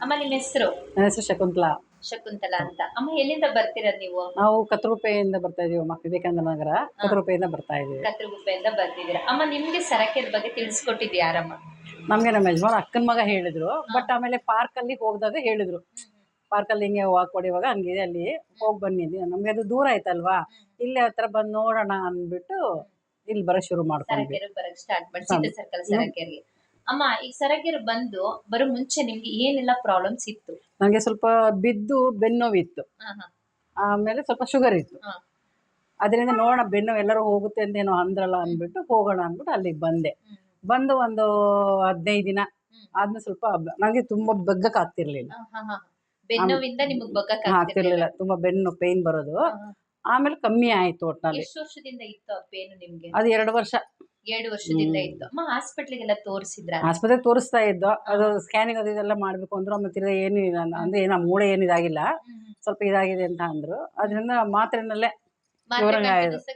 ಅಮ್ಮ ನಿಮ್ಮ ಹೆಸರು? ನನ್ನ ಹೆಸರು ಶಕುಂತಲಾ. ಶಕುಂತಲಾ ಅಂತ. ಅಮ್ಮ ಎಲ್ಲಿಂದ ಬರ್ತೀರಾ ನೀವು? ನಾವು ಕತ್ರಗುಪ್ಪೆಯಿಂದ ಬರ್ತಾ ಇದೀವಿ ಅಮ್ಮ, ವಿವೇಕಾನಂದ ನಗರ ಕತ್ರಗುಪ್ಪೆಯಿಂದ ಬರ್ತಾ ಇದೀವಿ. ಕತ್ರಗುಪ್ಪೆಯಿಂದ ಬರ್ತಿದ್ದೀರಾ. ಅಮ್ಮ ನಿಮ್ಗೆ ಸರಕೆರ ಬಗ್ಗೆ ತಿಳಿಸ್ಕೊಟ್ಟಿದ್ದು ಯಾರಮ್ಮ? ನಮಗೆ ನಮ್ಮ ಯಜಮಾನ್ ಅಕ್ಕನ ಮಗ ಹೇಳಿದ್ರು. ಬಟ್ ಆಮೇಲೆ ಪಾರ್ಕ್ ಅಲ್ಲಿ ಹೋಗಿದಾಗ ಹೇಳಿದ್ರು, ಪಾರ್ಕ್ ಅಲ್ಲಿ ಹಿಂಗೆ ವಾಕ್ ಹೊಡಿವಾಗ ಹಂಗಿದೆ, ಅಲ್ಲಿ ಹೋಗಿ ಬನ್ನಿ. ನಮ್ಗೆ ಅದು ದೂರ ಆಯ್ತಲ್ವಾ, ಇಲ್ಲೇ ಹತ್ರ ಬಂದು ನೋಡೋಣ ಅಂದ್ಬಿಟ್ಟು ಇಲ್ಲಿ ಬರೋ ಶುರು ಮಾಡ್ಕೊಂಡ್ವಿ. ಸರಕೆರೆ ಬರಕ್ ಸ್ಟಾರ್ಟ್ ಮಾಡಿ ಸೀತಾ ಸರ್ಕಲ್ ಸರಕೆರೆಗೆ. ಅಮ್ಮ ಈಗ ಸರಕೆರೆ ಬಂದು ಬರೋ ಮುಂಚೆ ನಿಮ್ಗೆ ಏನೆಲ್ಲ ಪ್ರಾಬ್ಲಮ್ಸ್ ಇತ್ತು? ನನಗೆ ಸ್ವಲ್ಪ ಬಿದ್ದು ಬೆನ್ನೋವಿತ್ತು, ಆಮೇಲೆ ಸ್ವಲ್ಪ ಶುಗರ್ ಇತ್ತು. ಅದರಿಂದ ನೋಡೋಣ ಬೆನ್ನು ಎಲ್ಲರೂ ಹೋಗುತ್ತೆ ಅಂತ ಏನೋ ಅಂದ್ರಲ್ಲ ಅಂದ್ಬಿಟ್ಟು ಹೋಗೋಣ ಅಂದ್ಬಿಟ್ಟು ಅಲ್ಲಿಗೆ ಬಂದೆ. ಬಂದು ಒಂದು 15 ದಿನ ಆದ್ಮೇಲೆ ಸ್ವಲ್ಪ ನನಗೆ ತುಂಬಾ ಬಗ್ಗಕ್ ಆಗ್ತಿರ್ಲಿಲ್ಲ. ಬೆನ್ನೋವಿಂದ ನಿಮಗೆ ಬಗ್ಗಕ್ ಆಗ್ತಿರ್ಲಿಲ್ಲ, ತುಂಬಾ ಬೆನ್ನು ಪೇನ್ ಬರೋದು. ಆಮೇಲೆ ಕಮ್ಮಿ ಆಯ್ತು ಒಟ್ಟಿನಲ್ಲಿ. ಎಷ್ಟು ವರ್ಷದಿಂದ ಇತ್ತು ಆ ಪೇನ್ ನಿಮ್ಗೆ? ಅದು 2 ವರ್ಷ. 2 ವರ್ಷದಿಂದ ಇತ್ತು. ಅಮ್ಮ ಹಾಸ್ಪಿಟ್ಲಿಗೆಲ್ಲ ತೋರಿಸಿದ್ರ? ಆಸ್ಪತ್ರೆ ತೋರಿಸ್ತಾ ಇದ್ದು, ಅದು ಸ್ಕ್ಯಾನಿಂಗ್ ಅದು ಇದೆಲ್ಲ ಮಾಡ್ಬೇಕು ಅಂದ್ರು. ಮತ್ತೆ ಏನು ಇಲ್ಲ ಅಂದ್ರೆ ಏನೋ ಮೂಳೆ ಏನು ಇದಾಗಿಲ್ಲ, ಸ್ವಲ್ಪ ಇದಾಗಿದೆ ಅಂತ ಅಂದ್ರು. ಅದರಿಂದ ಮಾತ್ರೆನಲ್ಲೇ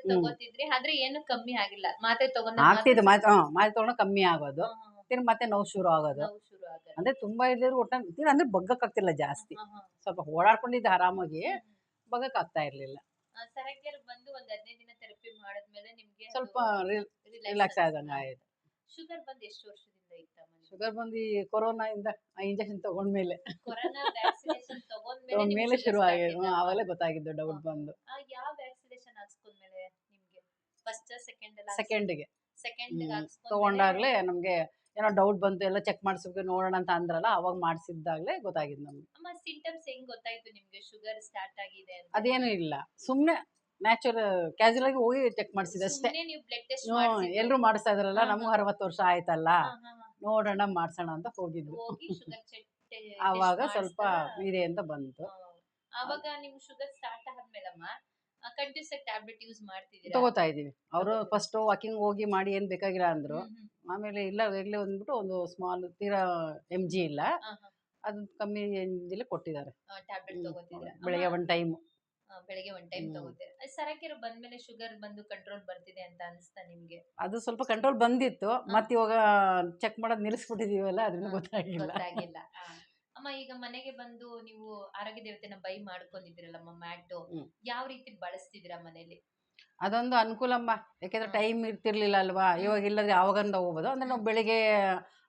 ತಗೋತಿದ್ರಿ, ಆದ್ರೆ ಏನು ಕಮ್ಮಿ ಆಗಿಲ್ಲ. ಮಾತ್ರೆ ಆಗ್ತಿದ್ದು, ಮಾತ್ರೆ ತಗೊಂಡು ಕಮ್ಮಿ ಆಗೋದು, ಮತ್ತೆ ನೋವು ಶುರು ಆಗೋದು. ಅಂದ್ರೆ ತುಂಬಾ ಇದ್ರೂ ಒಟ್ಟ ಅಂದ್ರೆ ಬಗ್ಗಕ್ ಆಗ್ತಿಲ್ಲ ಜಾಸ್ತಿ. ಸ್ವಲ್ಪ ಓಡಾಡ್ಕೊಂಡಿದ್ದೆ ಆರಾಮಾಗಿ, ಬಗ್ಗಕ್ ಆಗ್ತಾ ಇರ್ಲಿಲ್ಲ. ಸರಕೆರೆ ಬಂದು ಒಂದ್ 15 ದಿನ ಥೆರಪಿ ಮಾಡಿದ್ಮೇಲೆ ನಿಮ್ಗೆ ಸ್ವಲ್ಪ ರಿಲ್ಯಾಕ್ಸ್ ಆದಂಗ ಆಯ್ತು. ಶುಗರ್ ಬಂದು ಎಷ್ಟು ವರ್ಷದಿಂದ ಇತ್ತಮ್ಮ? ಶುಗರ್ ಬಂದು ಕೊರೋನಾ ಇಂದ ಇಂಜೆಕ್ಷನ್ ತಗೊಂಡ್ಮೇಲೆ, ಕೊರೋನಾ ವ್ಯಾಕ್ಸಿನೇಷನ್ ತಗೊಂಡ್ಮೇಲೆ ಶುರು ಆಗಿದೆ. ಅವಾಗಲೇ ಗೊತ್ತಾಗಿದ್ದು ಡೌಟ್ ಬಂದು. ಯಾವ ವ್ಯಾಕ್ಸಿನೇಷನ್ ಹಾಕ್ಸ್ಕೊಂಡ್ಮೇಲೆ ನಿಮ್ಗೆ? ಫಸ್ಟ್ ಸೆಕೆಂಡ್ಗೆ ಸೆಕೆಂಡ್ ತಗೊಂಡಾಗ್ಲೇ ನಮ್ಗೆ ಏನೋ ಡೌಟ್ ಬಂತು, ಎಲ್ಲ ಚೆಕ್ ಮಾಡಿಸ್ಬೇಕು ನೋಡೋಣ ಅಂತ ಅಂದ್ರಲ್ಲ, ಅವಾಗ ಮಾಡಿಸಿದ್ದಾಗ್ಲೇ ಗೊತ್ತಾಗಿದ್ದು ನಮ್ಗೆ. ಅಮ್ಮ ಸಿಂಟಮ್ಸ್ ಹೆಂಗ್ ಗೊತ್ತಾಯ್ತು ನಿಮ್ಗೆ ಶುಗರ್ ಸ್ಟಾರ್ಟ್ ಆಗಿದೆ ಅಂತ? ಅದೇನು ಇಲ್ಲ, ಸುಮ್ನೆ ನ್ಯಾಚುರಲ್ ಕ್ಯಾಶುಯಲ್ ಆಗಿ ಹೋಗಿ ಚೆಕ್ ಮಾಡಿಸಿದೆ ಅಷ್ಟೇ. ನೀವು ಬ್ಲಡ್ ಟೆಸ್ಟ್ ಎಲ್ರು ಮಾಡಿಸ್ತಾ ಇದ್ರಲ್ಲ, ನಮಗೂ 60 ವರ್ಷ ಆಯ್ತಲ್ಲ, ನೋಡೋಣ ಮಾಡ್ಸೋಣ ಅಂತ ಹೋಗಿದ್ದು. ಆವಾಗ ಸ್ವಲ್ಪ ಇದೆ ಅಂತ ಬಂತು. ಆವಾಗ ನಿಮ್ ಶುಗರ್ ಸ್ಟಾರ್ಟ್ ಆದ್ಮೇಲಮ್ಮ ಕಂಟಿನ್ಯೂಸ್ ಆಗಿ ಟ್ಯಾಬ್ಲೆಟ್ ಯೂಸ್ ಮಾಡ್ತಿದ್ದೀರಾ? ತಗೋತಾ ಇದೀವಿ. ಅವರು ಫಸ್ಟ್ ವಾಕಿಂಗ್ ಹೋಗಿ ಮಾಡಿ ಏನ್ ಬೇಕಾಗಿಲ್ಲ ಅಂದ್ರು. ಆಮೇಲೆ ಇಲ್ಲ ಈಗಲೇ ಅಂದ್ಬಿಟ್ಟು ಒಂದು ಸ್ಮಾಲ್ ತೀರಾ mg ಇಲ್ಲ, ಅದು ಕಮ್ಮಿ mgಲೇ ಕೊಟ್ಟಿದ್ದಾರೆ. ಟ್ಯಾಬ್ಲೆಟ್ ತಗೋತಿದ್ದೀರಾ? ಬೆಳಿಗ್ಗೆ ಒನ್ ಟೈಮ್. ಬೆಳಿಗ್ಗೆ ಒನ್ ಟೈಮ್ ತಗೋತೀರಾ. ಸರಕೆರೆ ಬಂದ್ಮೇಲೆ ಶುಗರ್ ಬಂದು ಕಂಟ್ರೋಲ್ ಬರ್ತಿದೆ ಅಂತ ಅನಿಸ್ತಾ ನಿಮ್ಗೆ? ಅದು ಸ್ವಲ್ಪ ಕಂಟ್ರೋಲ್ ಬಂದಿತ್ತು, ಮತ್ತೆ ಇವಾಗ ಚೆಕ್ ಮಾಡೋದು ನಿಲ್ಲಿಸ್ಬಿಟ್ಟಿದೀವಲ್ಲ, ಅದರಿಂದ ಗೊತ್ತಾಗಿಲ್ಲ. ಅಮ್ಮ ಈಗ ಮನೆಗೆ ಬಂದು ನೀವು ಆರೋಗ್ಯ ದೇವತೆನ ಬೈ ಮಾಡ್ಕೊಂಡಿದ್ದೀರಲ್ಲಮ್ಮ, ಮ್ಯಾಟು ಯಾವ ರೀತಿ ಬಳಸ್ತಿದ್ದೀರಾ ಮನೇಲಿ? ಅದೊಂದು ಅನುಕೂಲಮ್ಮ, ಯಾಕೆಂದ್ರೆ ಟೈಮ್ ಇರ್ತಿರ್ಲಿಲ್ಲ ಅಲ್ವಾ. ಇವಾಗ ಇಲ್ಲದ್ರೆ ಯಾವಾಗಂದ ಹೋಗ್ಬೋದು. ಅಂದ್ರೆ ನಾವು ಬೆಳಿಗ್ಗೆ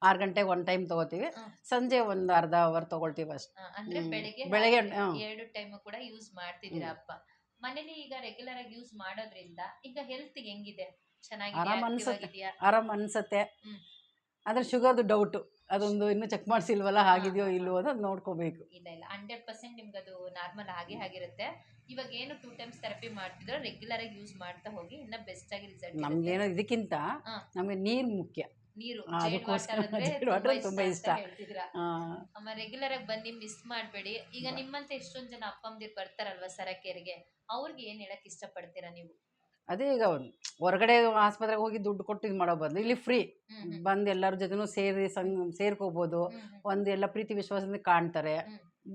6 ಗಂಟೆಗೆ ಒನ್ ಟೈಮ್ ತಗೋತೀವಿ, ಸಂಜೆ ಒಂದು ಅರ್ಧ ಅವರ್ ತಗೊಳ್ತೀವಿ ಅಷ್ಟೇ. ಅಂದ್ರೆ ಬೆಳಿಗ್ಗೆ 2 ಟೈಮ್ ಕೂಡ ಯೂಸ್ ಮಾಡ್ತಿದ್ದೀರಾ ಅಪ್ಪ ಮನೇಲಿ? ಈಗ ರೆಗ್ಯುಲರ್ ಆಗಿ ಯೂಸ್ ಮಾಡೋದ್ರಿಂದ ಈಗ ಹೆಲ್ತ್ ಹೆಂಗಿದೆ? ಆರಾಮ್ ಅನ್ಸತ್ತೆ. ಅಂದ್ರೆ ಶುಗರ್ದು ಡೌಟ್, ಅದೊಂದು ಇನ್ನು ಚೆಕ್ ಮಾಡಿಸಿಲ್ವಲ್ಲ, ಆಗಿದೆಯೋ ಇಲ್ವೋ ಅಂತ ನೋಡ್ಕೋಬೇಕು. ಇಲ್ಲ 100% ನಿಮ್ಗೆ ಅದು ನಾರ್ಮಲ್ ಆಗಿರುತ್ತೆ. ಇವಾಗ ಏನು 2 ಟೈಮ್ಸ್ ಥೆರಪಿ ಮಾಡ್ತಿದ್ರೆ ರೆಗ್ಯುಲರ್ ಆಗಿ ಯೂಸ್ ಮಾಡ್ತಾ ಹೋಗಿ, ಇನ್ನ ಬೆಸ್ಟ್ ಆಗಿ ರಿಸಲ್ಟ್. ನಮ್ಗೇನೋ ಇದಕ್ಕಿಂತ ನಮ್ಗೆ ನೀರು ಮುಖ್ಯ. ನೀರು ತುಂಬಾ ಇಷ್ಟ. ಅಮ್ಮ ರೆಗ್ಯುಲರ್ ಆಗಿ ಬನ್ನಿ, ಮಿಸ್ ಮಾಡಬೇಡಿ. ಈಗ ನಿಮ್ಮಂತ ಎಷ್ಟೊಂದು ಜನ ಅಪ್ಪ ಅಮ್ಮಂದಿರು ಬರ್ತಾರಲ್ವಾ ಸರಕೆರೆಗೆ, ಅವ್ರಿಗೆ ಏನ್ ಹೇಳಕ್ ಇಷ್ಟಪಡ್ತೀರಾ ನೀವು? ಅದೇ ಈಗ ಹೊರಗಡೆ ಆಸ್ಪತ್ರೆಗೆ ಹೋಗಿ ದುಡ್ಡು ಕೊಟ್ಟು ಇದು ಮಾಡೋ ಬದಲು ಇಲ್ಲಿ ಫ್ರೀ ಬಂದು ಎಲ್ಲರ ಜೊತೆನೂ ಸೇರ್ಕೋಬಹುದು. ಒಂದು ಎಲ್ಲ ಪ್ರೀತಿ ವಿಶ್ವಾಸದಿಂದ ಕಾಣ್ತಾರೆ.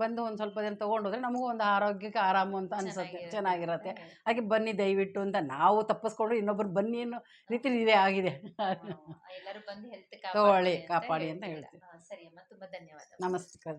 ಬಂದು ಒಂದು ಸ್ವಲ್ಪ ದಿನ ತಗೊಂಡೋದ್ರೆ ನಮಗೂ ಒಂದು ಆರೋಗ್ಯಕ್ಕೆ ಆರಾಮು ಅಂತ ಅನ್ಸುತ್ತೆ, ಚೆನ್ನಾಗಿರತ್ತೆ. ಹಾಗೆ ಬನ್ನಿ ದಯವಿಟ್ಟು ಅಂತ ನಾವು ತಪ್ಪಿಸ್ಕೊಂಡ್ರೆ ಇನ್ನೊಬ್ರು ಬನ್ನಿ ಅನ್ನೋ ರೀತಿ ಇದೇ ಆಗಿದೆ. ಎಲ್ಲರೂ ಬಂದು ಹೆಲ್ತ್ ತಗೊಳ್ಳಿ, ಕಾಪಾಡಿ ಅಂತ ಹೇಳ್ತೀವಿ. ಸರಿ ಅಮ್ಮ, ತುಂಬಾ ಧನ್ಯವಾದ. ನಮಸ್ಕಾರ.